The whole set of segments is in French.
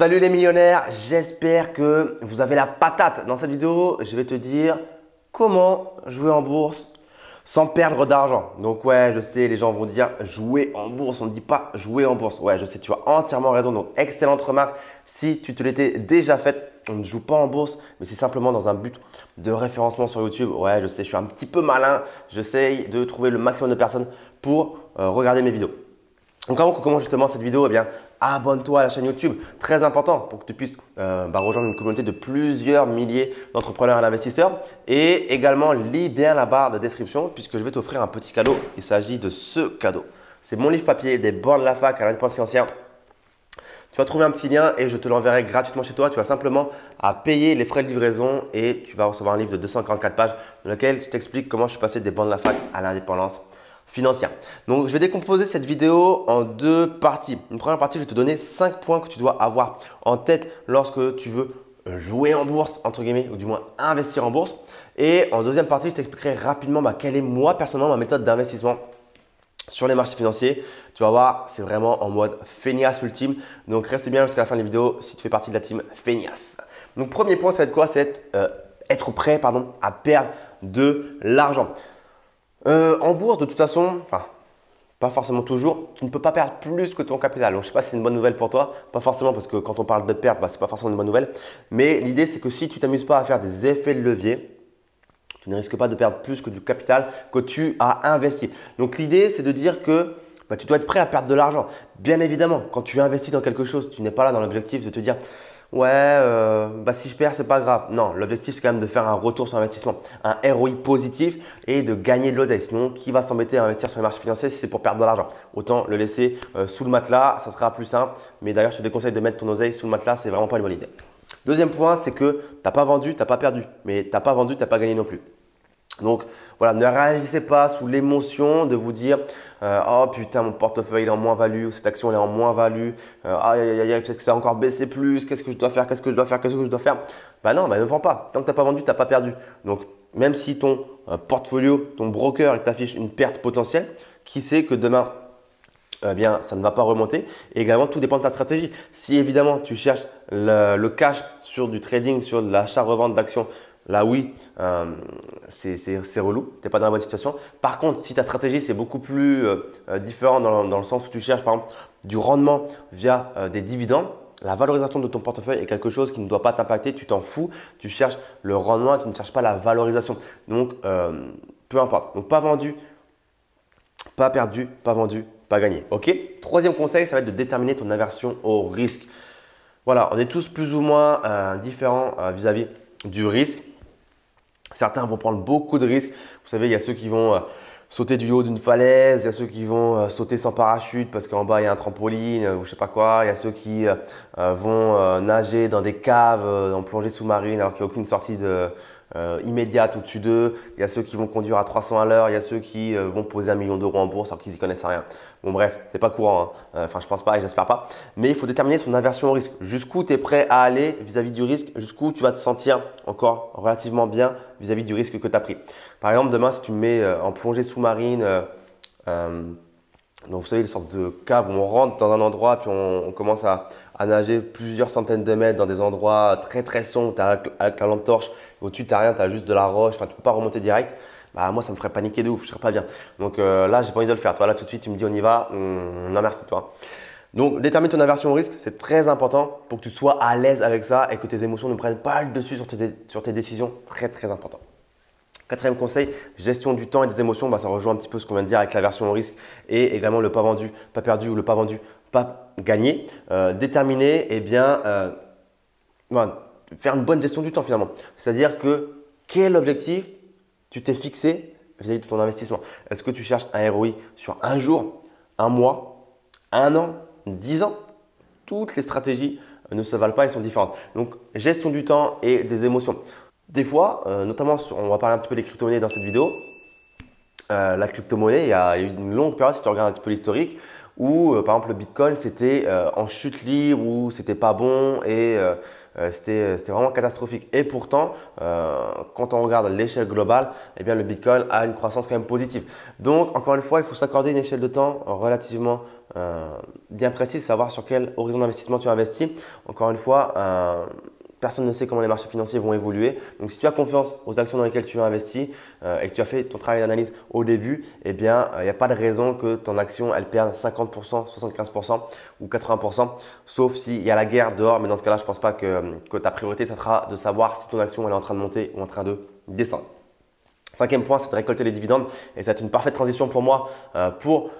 Salut les millionnaires, j'espère que vous avez la patate. Dans cette vidéo, je vais te dire comment jouer en bourse sans perdre d'argent. Donc ouais, je sais, les gens vont dire jouer en bourse, on ne dit pas jouer en bourse. Ouais, je sais, tu as entièrement raison. Donc excellente remarque. Si tu te l'étais déjà faite, on ne joue pas en bourse, mais c'est simplement dans un but de référencement sur YouTube. Ouais, je sais, je suis un petit peu malin. J'essaye de trouver le maximum de personnes pour regarder mes vidéos. Donc avant qu'on commence justement cette vidéo, eh bien, abonne-toi à la chaîne YouTube, très important pour que tu puisses rejoindre une communauté de plusieurs milliers d'entrepreneurs et d'investisseurs. Et également, lis bien la barre de description puisque je vais t'offrir un petit cadeau. Il s'agit de ce cadeau. C'est mon livre papier des bords de la fac à l'indépendance financière. Tu vas trouver un petit lien et je te l'enverrai gratuitement chez toi. Tu as simplement à payer les frais de livraison et tu vas recevoir un livre de 244 pages dans lequel je t'explique comment je suis passé des bancs de la fac à l'indépendance financière. Donc, je vais décomposer cette vidéo en deux parties. Une première partie, je vais te donner 5 points que tu dois avoir en tête lorsque tu veux jouer en bourse, entre guillemets, ou du moins investir en bourse. Et en deuxième partie, je t'expliquerai rapidement quelle est moi personnellement ma méthode d'investissement sur les marchés financiers. Tu vas voir, c'est vraiment en mode feignasse ultime. Donc, reste bien jusqu'à la fin de la vidéo si tu fais partie de la team feignasse. Donc, premier point, ça va être quoi? Ça va être prêt à perdre de l'argent. En bourse, de toute façon, pas forcément toujours, tu ne peux pas perdre plus que ton capital. Donc, je ne sais pas si c'est une bonne nouvelle pour toi. Pas forcément parce que quand on parle de perte, ce n'est pas forcément une bonne nouvelle. Mais l'idée, c'est que si tu ne t'amuses pas à faire des effets de levier, tu ne risques pas de perdre plus que du capital que tu as investi. Donc, l'idée, c'est de dire que tu dois être prêt à perdre de l'argent. Bien évidemment, quand tu investis dans quelque chose, tu n'es pas là dans l'objectif de te dire « Ouais, si je perds, c'est pas grave ». Non, l'objectif, c'est quand même de faire un retour sur investissement, un ROI positif et de gagner de l'oseille. Sinon, qui va s'embêter à investir sur les marchés financiers si c'est pour perdre de l'argent? Autant le laisser sous le matelas, ça sera plus simple. Mais d'ailleurs, je te déconseille de mettre ton oseille sous le matelas, c'est vraiment pas une bonne idée. Deuxième point, c'est que tu n'as pas vendu, tu n'as pas perdu. Mais tu n'as pas vendu, tu n'as pas gagné non plus. Donc voilà, ne réagissez pas sous l'émotion de vous dire oh putain, mon portefeuille est en moins-value, ou cette action elle est en moins-value, peut-être que ça a encore baissé plus, qu'est-ce que je dois faire, qu'est-ce que je dois faire, qu'est-ce que je dois faire? Non, ne vends pas. Tant que tu n'as pas vendu, tu n'as pas perdu. Donc même si ton portfolio, ton broker, il t'affiche une perte potentielle, qui sait que demain, ça ne va pas remonter. Et également, tout dépend de ta stratégie. Si évidemment, tu cherches le cash sur du trading, sur de l'achat-revente d'actions, là, oui, c'est relou, tu n'es pas dans la bonne situation. Par contre, si ta stratégie, c'est beaucoup plus différent dans le sens où tu cherches, par exemple, du rendement via des dividendes, la valorisation de ton portefeuille est quelque chose qui ne doit pas t'impacter, tu t'en fous, tu cherches le rendement et tu ne cherches pas la valorisation. Donc, peu importe. Donc, pas vendu, pas perdu, pas vendu, pas gagné. Ok? Troisième conseil, ça va être de déterminer ton aversion au risque. Voilà, on est tous plus ou moins différents vis-à-vis du risque. Certains vont prendre beaucoup de risques. Vous savez, il y a ceux qui vont sauter du haut d'une falaise, il y a ceux qui vont sauter sans parachute parce qu'en bas, il y a un trampoline ou je ne sais pas quoi. Il y a ceux qui vont nager dans des caves en plongée sous-marine alors qu'il n'y a aucune sortie immédiate au-dessus d'eux. Il y a ceux qui vont conduire à 300 à l'heure. Il y a ceux qui vont poser 1 million d'euros en bourse alors qu'ils n'y connaissent rien. Bon bref, c'est pas courant. Enfin, je pense pas et j'espère pas. Mais il faut déterminer son aversion au risque. Jusqu'où tu es prêt à aller vis-à-vous du risque, jusqu'où tu vas te sentir encore relativement bien vis-à-vis du risque que tu as pris. Par exemple, demain, si tu me mets en plongée sous-marine, donc vous savez, une sorte de cave où on rentre dans un endroit puis on commence à nager plusieurs centaines de mètres dans des endroits très très sombres, avec la lampe torche. Au-dessus, tu n'as rien, tu as juste de la roche, tu ne peux pas remonter direct. Moi, ça me ferait paniquer de ouf, je ne serais pas bien. Donc là, j'ai pas envie de le faire. Toi, là, tout de suite, tu me dis on y va. Non, merci, toi. Donc, détermine ton aversion au risque, c'est très important pour que tu sois à l'aise avec ça et que tes émotions ne prennent pas le dessus sur tes décisions. Très, très important. Quatrième conseil, gestion du temps et des émotions. Ça rejoint un petit peu ce qu'on vient de dire avec l'aversion au risque et également le pas vendu, pas perdu ou le pas vendu, pas gagné. Déterminer, faire une bonne gestion du temps finalement. C'est-à-dire que quel objectif tu t'es fixé vis-à-vis de ton investissement? Est-ce que tu cherches un ROI sur un jour, un mois, un an, 10 ans? Toutes les stratégies ne se valent pas et sont différentes. Donc, gestion du temps et des émotions. Des fois, notamment, on va parler un petit peu des crypto-monnaies dans cette vidéo. La crypto-monnaie, il y a eu une longue période, si tu regardes un petit peu l'historique, où par exemple le Bitcoin, c'était en chute libre, ou c'était pas bon et c'était vraiment catastrophique. Et pourtant, quand on regarde l'échelle globale, le Bitcoin a une croissance quand même positive. Donc, encore une fois, il faut s'accorder une échelle de temps relativement bien précise, savoir sur quel horizon d'investissement tu investis. Encore une fois, personne ne sait comment les marchés financiers vont évoluer. Donc, si tu as confiance aux actions dans lesquelles tu as investi et que tu as fait ton travail d'analyse au début, eh bien, il n'y a pas de raison que ton action elle perde 50%, 75% ou 80%, sauf s'il y a la guerre dehors. Mais dans ce cas-là, je ne pense pas que ta priorité, ça sera de savoir si ton action elle est en train de monter ou en train de descendre. Cinquième point, c'est de récolter les dividendes et c'est une parfaite transition pour moi pour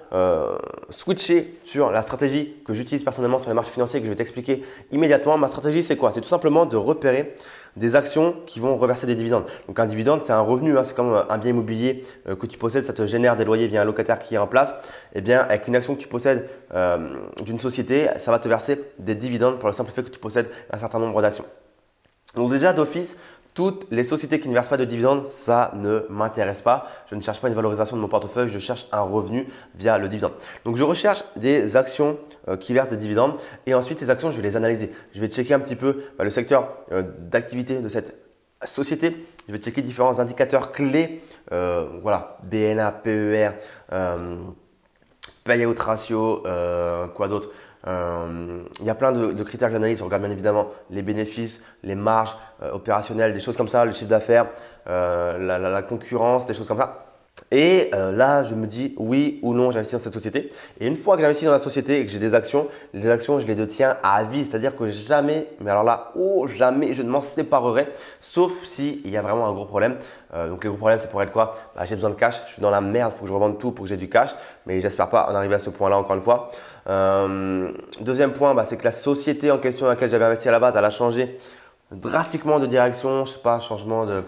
switcher sur la stratégie que j'utilise personnellement sur les marchés financiers que je vais t'expliquer immédiatement. Ma stratégie, c'est quoi? C'est tout simplement de repérer des actions qui vont reverser des dividendes. Donc un dividende, c'est un revenu, hein, c'est comme un bien immobilier que tu possèdes, ça te génère des loyers via un locataire qui est en place. Et bien, avec une action que tu possèdes d'une société, ça va te verser des dividendes pour le simple fait que tu possèdes un certain nombre d'actions. Donc déjà d'office, toutes les sociétés qui ne versent pas de dividendes, ça ne m'intéresse pas. Je ne cherche pas une valorisation de mon portefeuille, je cherche un revenu via le dividende. Donc, je recherche des actions qui versent des dividendes et ensuite, ces actions, je vais les analyser. Je vais checker un petit peu le secteur d'activité de cette société. Je vais checker différents indicateurs clés, voilà, BNA, PER, payout ratio, quoi d'autre? Il y a plein de critères que j'analyse. Je regarde bien évidemment les bénéfices, les marges opérationnelles, des choses comme ça, le chiffre d'affaires, la concurrence, des choses comme ça. Et là, je me dis oui ou non, j'investis dans cette société. Et une fois que j'investis dans la société et que j'ai des actions, les actions, je les détiens à vie. C'est-à-dire que jamais, mais alors là, jamais, je ne m'en séparerai, sauf s'il y a vraiment un gros problème. Donc les gros problèmes, ça pourrait être quoi? J'ai besoin de cash, je suis dans la merde, il faut que je revende tout pour que j'ai du cash. Mais j'espère pas en arriver à ce point-là encore une fois. Deuxième point, c'est que la société en question dans laquelle j'avais investi à la base, elle a changé drastiquement de direction. Je sais pas, changement de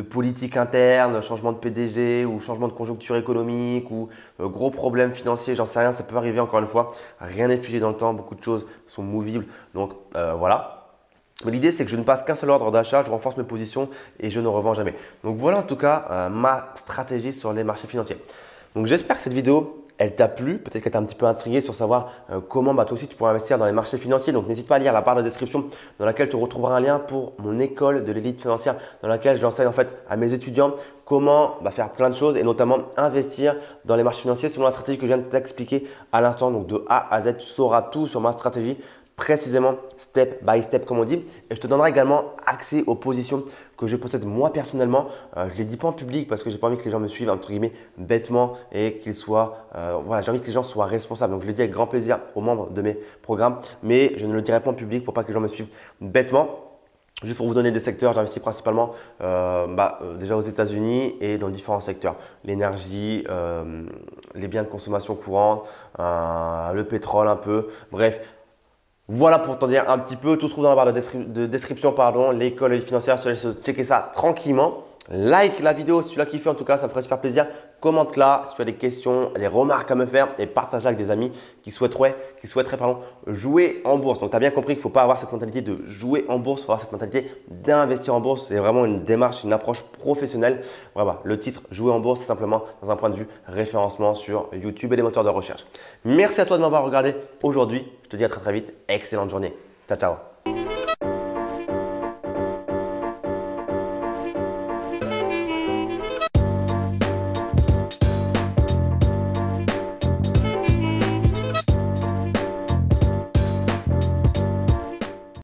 politique interne, changement de PDG ou changement de conjoncture économique ou gros problèmes financiers, j'en sais rien, ça peut arriver encore une fois. Rien n'est figé dans le temps, beaucoup de choses sont movibles. Donc voilà. Mais l'idée, c'est que je ne passe qu'un seul ordre d'achat, je renforce mes positions et je ne revends jamais. Donc voilà en tout cas ma stratégie sur les marchés financiers. Donc j'espère que cette vidéo elle t'a plu, peut-être qu'elle t'a un petit peu intrigué sur savoir comment toi aussi tu pourrais investir dans les marchés financiers. Donc n'hésite pas à lire la barre de description dans laquelle tu retrouveras un lien pour mon école de l'élite financière dans laquelle j'enseigne en fait à mes étudiants comment faire plein de choses et notamment investir dans les marchés financiers selon la stratégie que je viens de t'expliquer à l'instant. Donc de A à Z, tu sauras tout sur ma stratégie précisément step by step comme on dit et je te donnerai également accès aux positions que je possède moi personnellement. Je ne les dis pas en public parce que j'ai pas envie que les gens me suivent entre guillemets bêtement et qu'ils soient voilà, j'ai envie que les gens soient responsables. Donc je le dis avec grand plaisir aux membres de mes programmes mais je ne le dirai pas en public pour pas que les gens me suivent bêtement. Juste pour vous donner des secteurs, j'investis principalement déjà aux États-Unis et dans différents secteurs. L'énergie, les biens de consommation courante, le pétrole un peu, bref. Voilà pour t'en dire un petit peu. Tout se trouve dans la barre de description, l'école financière. Je te laisse checker ça tranquillement. Like la vidéo si tu l'as kiffé en tout cas, ça me ferait super plaisir. Commente-la si tu as des questions, des remarques à me faire et partage-la avec des amis qui souhaiteraient jouer en bourse. Donc tu as bien compris qu'il ne faut pas avoir cette mentalité de jouer en bourse, il faut avoir cette mentalité d'investir en bourse. C'est vraiment une démarche, une approche professionnelle. Voilà, le titre jouer en bourse, c'est simplement dans un point de vue référencement sur YouTube et les moteurs de recherche. Merci à toi de m'avoir regardé aujourd'hui. Je te dis à très vite. Excellente journée. Ciao, ciao.